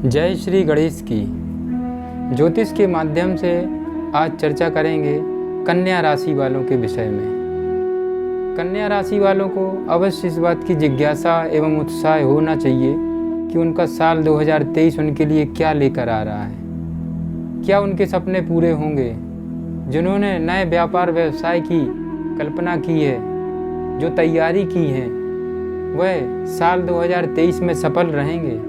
जय श्री गणेश की। ज्योतिष के माध्यम से आज चर्चा करेंगे कन्या राशि वालों के विषय में। कन्या राशि वालों को अवश्य इस बात की जिज्ञासा एवं उत्साह होना चाहिए कि उनका साल 2023 उनके लिए क्या लेकर आ रहा है। क्या उनके सपने पूरे होंगे? जिन्होंने नए व्यापार व्यवसाय की कल्पना की है, जो तैयारी की है, वह साल 2023 में सफल रहेंगे,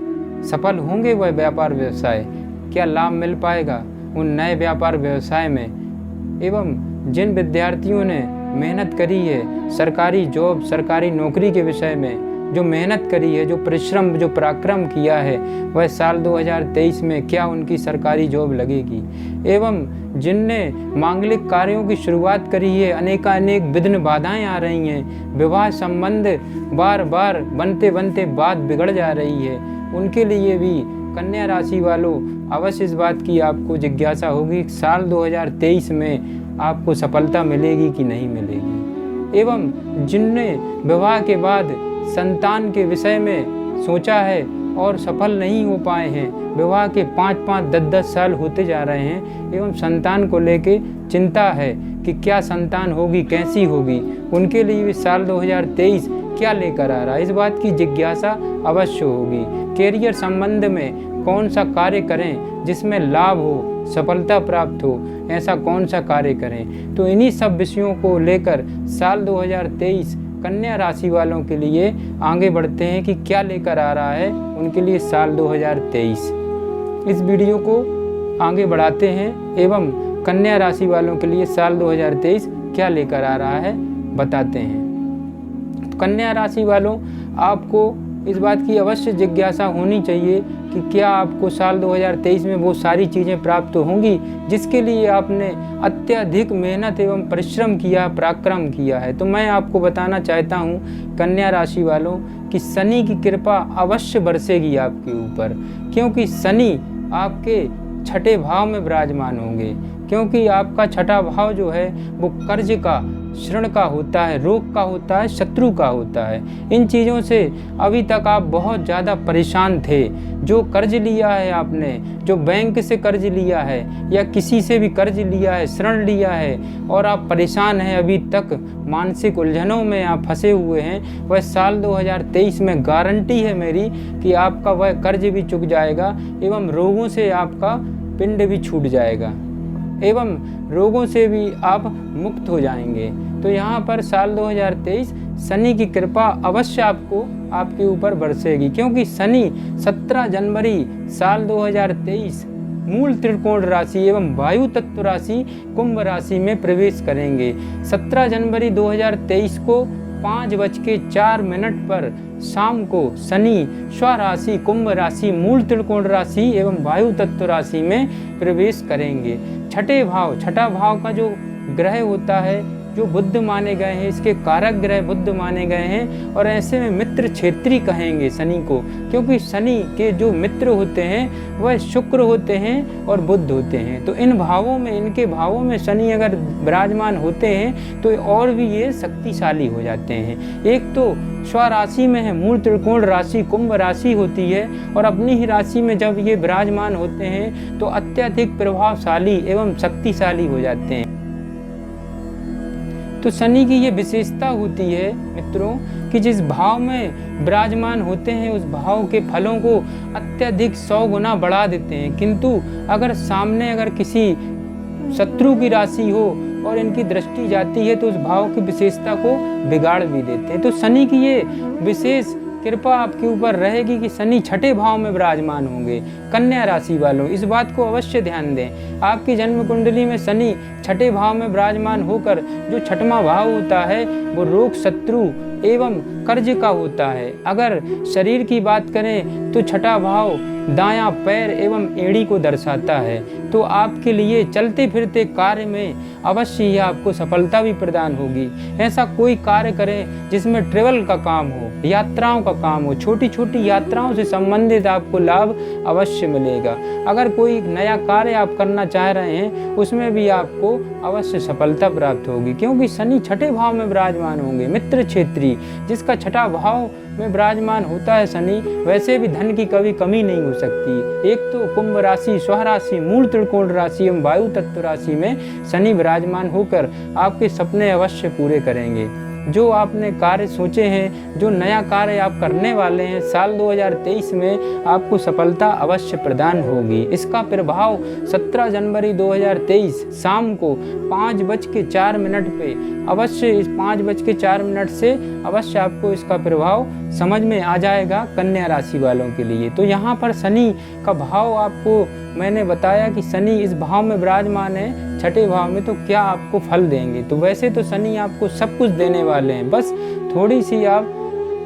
सफल होंगे। वह व्यापार व्यवसाय क्या लाभ मिल पाएगा उन नए व्यापार व्यवसाय में। एवं जिन विद्यार्थियों ने मेहनत करी है सरकारी जॉब, सरकारी नौकरी के विषय में, जो मेहनत करी है, जो परिश्रम, जो पराक्रम किया है, वह साल 2023 में क्या उनकी सरकारी जॉब लगेगी। एवं जिनने मांगलिक कार्यों की शुरुआत करी है, अनेक विघ्न बाधाएं आ रही हैं, विवाह संबंध बार बार बनते बनते बात बिगड़ जा रही है, उनके लिए भी कन्या राशि वालों अवश्य इस बात की आपको जिज्ञासा होगी साल 2023 में आपको सफलता मिलेगी कि नहीं मिलेगी। एवं जिनने विवाह के बाद संतान के विषय में सोचा है और सफल नहीं हो पाए हैं, विवाह के 5-5, 10-10 साल होते जा रहे हैं एवं संतान को लेके चिंता है कि क्या संतान होगी, कैसी होगी, उनके लिए भी साल 2023 क्या लेकर आ रहा है, इस बात की जिज्ञासा अवश्य होगी। कैरियर संबंध में कौन सा कार्य करें जिसमें लाभ हो, सफलता प्राप्त हो, ऐसा कौन सा कार्य करें। तो इन्हीं सब विषयों को लेकर साल 2023 कन्या राशि वालों के लिए आगे बढ़ते हैं कि क्या लेकर आ रहा है उनके लिए साल 2023। इस वीडियो को आगे बढ़ाते हैं एवं कन्या राशि वालों के लिए साल 2023 क्या लेकर आ रहा है बताते हैं। तो कन्या राशि वालों, आपको इस बात की अवश्य जिज्ञासा होनी चाहिए कि क्या आपको साल 2023 में वो सारी चीज़ें प्राप्त होंगी जिसके लिए आपने अत्यधिक मेहनत एवं परिश्रम किया, पराक्रम किया है। तो मैं आपको बताना चाहता हूँ कन्या राशि वालों कि शनि की कृपा अवश्य बरसेगी आपके ऊपर, क्योंकि शनि आपके छठे भाव में विराजमान होंगे। क्योंकि आपका छठा भाव जो है वो कर्ज का, ऋण का होता है, रोग का होता है, शत्रु का होता है। इन चीज़ों से अभी तक आप बहुत ज़्यादा परेशान थे। जो कर्ज लिया है आपने, जो बैंक से कर्ज लिया है या किसी से भी कर्ज लिया है, ऋण लिया है और आप परेशान हैं, अभी तक मानसिक उलझनों में आप फंसे हुए हैं, वह साल 2023 में गारंटी है मेरी कि आपका वह कर्ज भी चुक जाएगा एवं रोगों से आपका पिंड भी छूट जाएगा एवं रोगों से भी आप मुक्त हो जाएंगे। तो यहाँ पर साल 2023 शनि की कृपा अवश्य आपके ऊपर बरसेगी, क्योंकि शनि 17 जनवरी साल 2023 मूल त्रिकोण राशि एवं वायु तत्व राशि कुंभ राशि में प्रवेश करेंगे। 17 जनवरी 2023 को 5:04 पर शाम को शनि स्वराशि कुंभ राशि मूल त्रिकोण राशि एवं वायु तत्व राशि में प्रवेश करेंगे। छठा भाव का जो ग्रह होता है, जो बुध माने गए हैं, इसके कारक ग्रह बुध माने गए हैं और ऐसे में मित्र क्षेत्री कहेंगे शनि को, क्योंकि शनि के जो मित्र होते हैं वह शुक्र होते हैं और बुध होते हैं। तो इन भावों में, इनके भावों में शनि अगर विराजमान होते हैं तो और भी ये शक्तिशाली हो जाते हैं। एक तो स्वराशि में है, मूल त्रिकोण राशि कुंभ राशि होती है और अपनी ही राशि में जब ये विराजमान होते हैं तो अत्यधिक प्रभावशाली एवं शक्तिशाली हो जाते हैं। तो शनि की ये विशेषता होती है मित्रों कि जिस भाव में विराजमान होते हैं उस भाव के फलों को अत्यधिक 100 गुना बढ़ा देते हैं, किंतु अगर सामने किसी शत्रु की राशि हो और इनकी दृष्टि जाती है तो उस भाव की विशेषता को बिगाड़ भी देते हैं। तो शनि की ये विशेष कृपा आपके ऊपर रहेगी कि शनि छठे भाव में विराजमान होंगे। कन्या राशि वालों, इस बात को अवश्य ध्यान दें। आपकी जन्म कुंडली में शनि छठे भाव में विराजमान होकर जो छठवां भाव होता है वो रोग, शत्रु एवं कर्ज का होता है। अगर शरीर की बात करें तो छठा भाव दायां पैर एवं एड़ी को दर्शाता है। तो आपके लिए चलते फिरते कार्य में अवश्य ही आपको सफलता भी प्रदान होगी। ऐसा कोई कार्य करें जिसमें ट्रेवल का काम हो, यात्राओं का काम हो, छोटी छोटी यात्राओं से संबंधित आपको लाभ अवश्य मिलेगा। अगर कोई नया कार्य आप करना चाह रहे हैं उसमें भी आपको अवश्य सफलता प्राप्त होगी, क्योंकि शनि छठे भाव में विराजमान होंगे। मित्र क्षेत्री, जिसका छठा भाव में विराजमान होता है शनि, वैसे भी धन की कभी कमी नहीं हो सकती। एक तो कुंभ राशि, स्वराशि, मूल त्रिकोण राशि एवं वायु तत्व राशि में शनि विराजमान होकर आपके सपने अवश्य पूरे करेंगे। जो आपने कार्य सोचे हैं, जो नया कार्य आप करने वाले हैं, साल 2023 में आपको सफलता अवश्य प्रदान होगी। इसका प्रभाव 17 जनवरी 2023 शाम को 5:04 पे अवश्य, इस 5:04 से अवश्य आपको इसका प्रभाव समझ में आ जाएगा कन्या राशि वालों के लिए। तो यहाँ पर शनि का भाव आपको मैंने बताया कि शनि इस भाव में विराजमान है, छठे भाव में, तो क्या आपको फल देंगे। तो वैसे तो शनि आपको सब कुछ देने वाले हैं, बस थोड़ी सी आप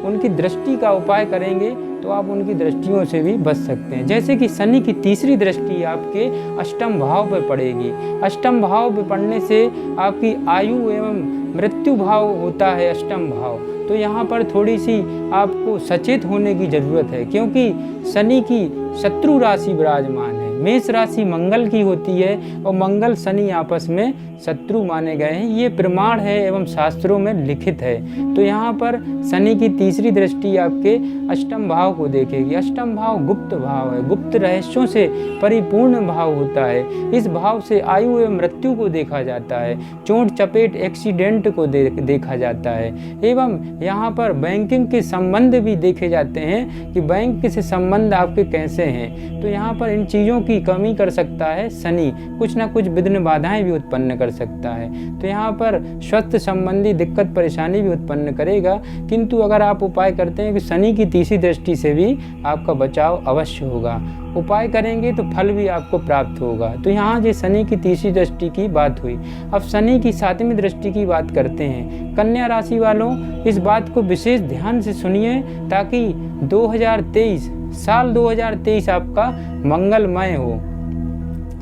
उनकी दृष्टि का उपाय करेंगे तो आप उनकी दृष्टियों से भी बच सकते हैं। जैसे कि शनि की तीसरी दृष्टि आपके अष्टम भाव पर पड़ेगी। अष्टम भाव पर पड़ने से आपकी आयु एवं मृत्यु भाव होता है अष्टम भाव। तो यहाँ पर थोड़ी सी आपको सचेत होने की ज़रूरत है, क्योंकि शनि की शत्रु राशि विराजमान है। मेष राशि मंगल की होती है और मंगल शनि आपस में शत्रु माने गए हैं, ये प्रमाण है एवं शास्त्रों में लिखित है। तो यहाँ पर शनि की तीसरी दृष्टि आपके अष्टम भाव को देखेगी। अष्टम भाव गुप्त भाव है, गुप्त रहस्यों से परिपूर्ण भाव होता है। इस भाव से आयु एवं मृत्यु को देखा जाता है, चोट चपेट एक्सीडेंट को देखा जाता है, एवं यहाँ पर बैंकिंग के संबंध भी देखे जाते हैं कि बैंक से संबंध आपके कैसे हैं। तो यहाँ पर इन चीज़ों की कमी कर सकता है शनि, कुछ ना कुछ विघ्न बाधाएं भी उत्पन्न कर सकता है। तो यहाँ पर स्वास्थ्य संबंधी दिक्कत परेशानी भी उत्पन्न करेगा, किंतु अगर आप उपाय करते हैं कि शनि की तीसरी दृष्टि से भी आपका बचाव अवश्य होगा, उपाय करेंगे तो फल भी आपको प्राप्त होगा। तो यहाँ जो शनि की तीसरी दृष्टि की बात हुई, अब शनि की सातवीं दृष्टि की बात करते हैं। कन्या राशि वालों, इस बात को विशेष ध्यान से सुनिए ताकि 2023 साल 2023 आपका मंगलमय हो।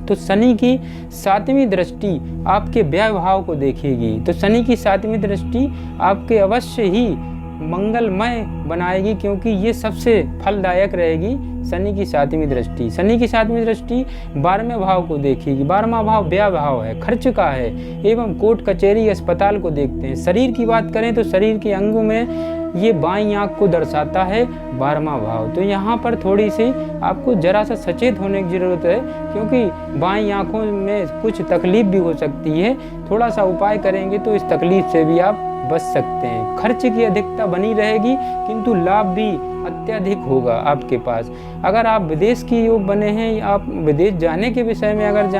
तो शनि की सातवीं दृष्टि आपके व्यय भाव को देखेगी। तो शनि की सातवीं दृष्टि आपके अवश्य ही मंगलमय बनाएगी, क्योंकि ये सबसे फलदायक रहेगी शनि की सातवीं दृष्टि। शनि की सातवीं दृष्टि 12वें भाव को देखेगी। 12वां भाव व्यय भाव है, खर्च का है, एवं कोर्ट कचहरी अस्पताल को देखते हैं। शरीर की बात करें तो शरीर के अंगों में ये बाईं आँख को दर्शाता है 12वां भाव। तो यहाँ पर थोड़ी सी आपको जरा सा सचेत होने की ज़रूरत है, क्योंकि बाईं आँखों में कुछ तकलीफ भी हो सकती है। थोड़ा सा उपाय करेंगे तो इस तकलीफ से भी आप बच सकते हैं। खर्च की अधिकता बनी रहेगी, किंतु लाभ भी अत्यधिक होगा आपके पास। अगर आप विदेश की योग बने हैं, आप विदेश जाने के विषय में अगर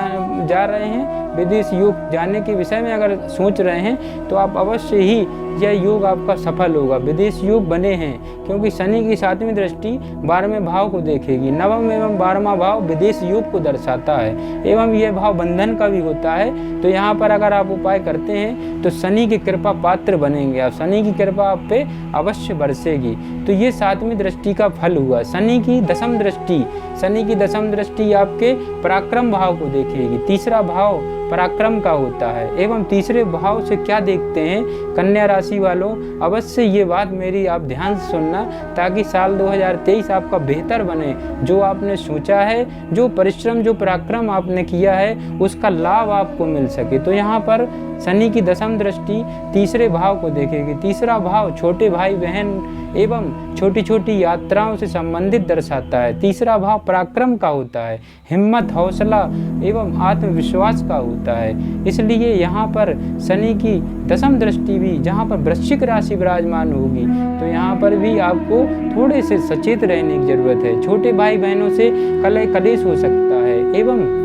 जा रहे हैं, विदेश योग जाने के विषय में अगर सोच रहे हैं, तो आप अवश्य ही यह योग आपका सफल होगा। विदेश योग बने हैं, क्योंकि शनि की सातवीं दृष्टि 12वें भाव को देखेगी। 9वां एवं 12वां भाव विदेश योग को दर्शाता है, एवं यह भाव बंधन का भी होता है। तो यहाँ पर अगर आप उपाय करते हैं तो शनि की कृपा पात्र बनेंगे आप, शनि की कृपा आप पे अवश्य बरसेगी। तो ये सातवीं दृष्टि का फल हुआ। शनि की दशम दृष्टि, शनि की दशम दृष्टि आपके पराक्रम भाव को देखेगी। तीसरा भाव पराक्रम का होता है, एवं तीसरे भाव से क्या देखते हैं कन्या राशि वालों, अवश्य ये बात मेरी आप ध्यान से सुनना, ताकि साल 2023 आपका बेहतर बने। जो आपने सोचा है, जो परिश्रम, जो पराक्रम आपने किया है, उसका लाभ आपको मिल सके। तो यहाँ पर शनि की दशम दृष्टि तीसरे भाव को देखेगी। तीसरा भाव छोटे भाई बहन एवं छोटी छोटी यात्राओं से संबंधित दर्शाता है। तीसरा भाव पराक्रम का होता है, हिम्मत, हौसला एवं आत्मविश्वास का होता है। इसलिए यहाँ पर शनि की दशम दृष्टि भी जहाँ पर वृश्चिक राशि विराजमान होगी, तो यहाँ पर भी आपको थोड़े से सचेत रहने की जरूरत है। छोटे भाई बहनों से कलह कलेश हो सकता है, एवं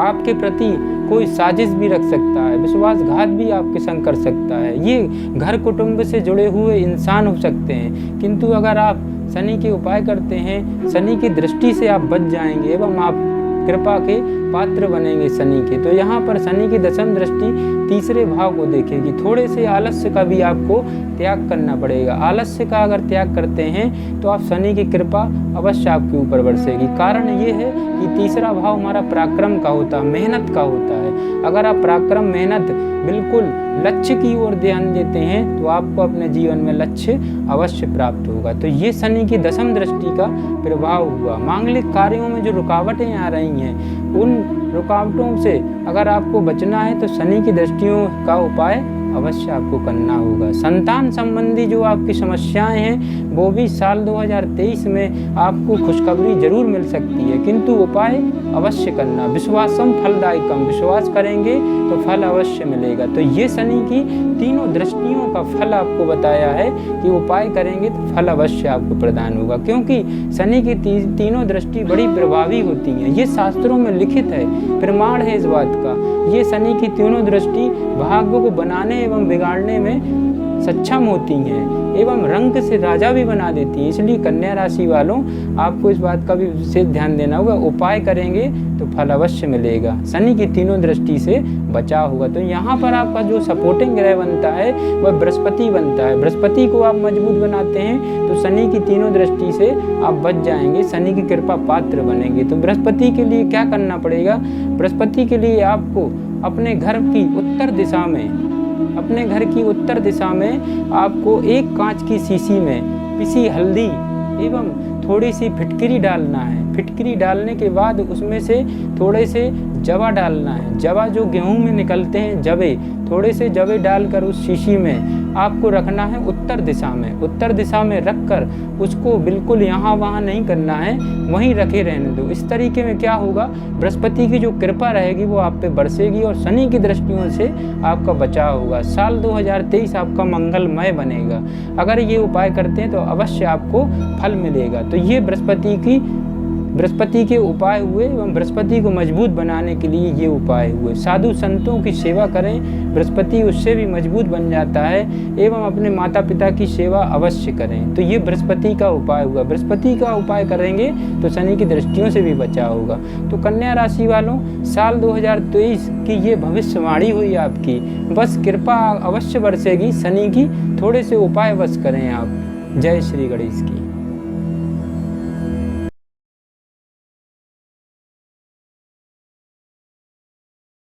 आपके प्रति कोई साजिश भी रख सकता है, विश्वासघात भी आपके संग कर सकता है। ये घर कुटुंब से जुड़े हुए इंसान हो सकते हैं, किंतु अगर आप शनि के उपाय करते हैं, शनि की दृष्टि से आप बच जाएंगे एवं आप कृपा के पात्र बनेंगे शनि के। तो यहाँ पर शनि की दशम दृष्टि तीसरे भाव को देखेगी। थोड़े से आलस्य का भी आपको त्याग करना पड़ेगा। आलस्य का अगर त्याग करते हैं तो आप शनि की कृपा अवश्य आपके ऊपर बरसेगी। कारण ये है कि तीसरा भाव हमारा पराक्रम का होता है, मेहनत का होता है। अगर आप पराक्रम, मेहनत, बिल्कुल लक्ष्य की ओर ध्यान देते हैं तो आपको अपने जीवन में लक्ष्य अवश्य प्राप्त होगा। तो ये शनि की दशम दृष्टि का प्रभाव हुआ। मांगलिक कार्यों में जो रुकावटें आ रही हैं, उन रुकावटों से अगर आपको बचना है तो शनि की दृष्टियों का उपाय अवश्य आपको करना होगा। संतान संबंधी जो आपकी समस्याएं हैं वो भी साल 2023 में आपको खुशखबरी जरूर मिल सकती है, किंतु उपाय अवश्य करना। विश्वासम फलदायकम, विश्वास करेंगे तो फल अवश्य मिलेगा। तो ये शनि की तीनों दृष्टियों का फल आपको बताया है कि उपाय करेंगे तो फल अवश्य आपको प्रदान होगा, क्योंकि शनि की तीनों दृष्टि बड़ी प्रभावी होती हैं। ये शास्त्रों में लिखित है, प्रमाण है इस बात का। ये शनि की तीनों दृष्टि भाग्य को बनाने एवं बिगाड़ने में सक्षम होती हैं एवं रंग से राजा भी बना देती हैं। इसलिए कन्या राशि वालों, आपको इस बात का भी विशेष ध्यान देना होगा। उपाय करेंगे तो फल अवश्य मिलेगा। शनि की तीनों दृष्टि से बचाव होगा। तो यहाँ पर आपका जो सपोर्टिंग ग्रह बनता है वह बृहस्पति बनता है। बृहस्पति को आप मजबूत बनाते हैं तो शनि की तीनों दृष्टि से आप बच जाएंगे, शनि की कृपा पात्र बनेंगे। तो बृहस्पति के लिए क्या करना पड़ेगा? बृहस्पति के लिए आपको अपने घर की उत्तर दिशा में आपको एक कांच की शीशी में पिसी हल्दी एवं थोड़ी सी फिटकरी डालना है। फिटकरी डालने के बाद उसमें से थोड़े से जवा डालना है। जवा जो गेहूं में निकलते हैं, जवे, थोड़े से जवे डालकर उस शीशी में आपको रखना है उत्तर दिशा में। उत्तर दिशा में रखकर उसको बिल्कुल यहाँ वहाँ नहीं करना है, वहीं रखे रहने दो। इस तरीके में क्या होगा, बृहस्पति की जो कृपा रहेगी वो आप पे बरसेगी और शनि की दृष्टियों से आपका बचाव होगा। साल 2023 आपका मंगलमय बनेगा। अगर ये उपाय करते हैं तो अवश्य आपको फल मिलेगा। तो ये बृहस्पति के उपाय हुए एवं बृहस्पति को मजबूत बनाने के लिए ये उपाय हुए। साधु संतों की सेवा करें, बृहस्पति उससे भी मजबूत बन जाता है, एवं अपने माता पिता की सेवा अवश्य करें। तो ये बृहस्पति का उपाय हुआ। बृहस्पति का उपाय करेंगे तो शनि की दृष्टियों से भी बचाव होगा। तो कन्या राशि वालों, साल 2023 की ये भविष्यवाणी हुई आपकी। बस कृपा अवश्य बरसेगी शनि की, थोड़े से उपाय बस करें आप। जय श्री गणेश की।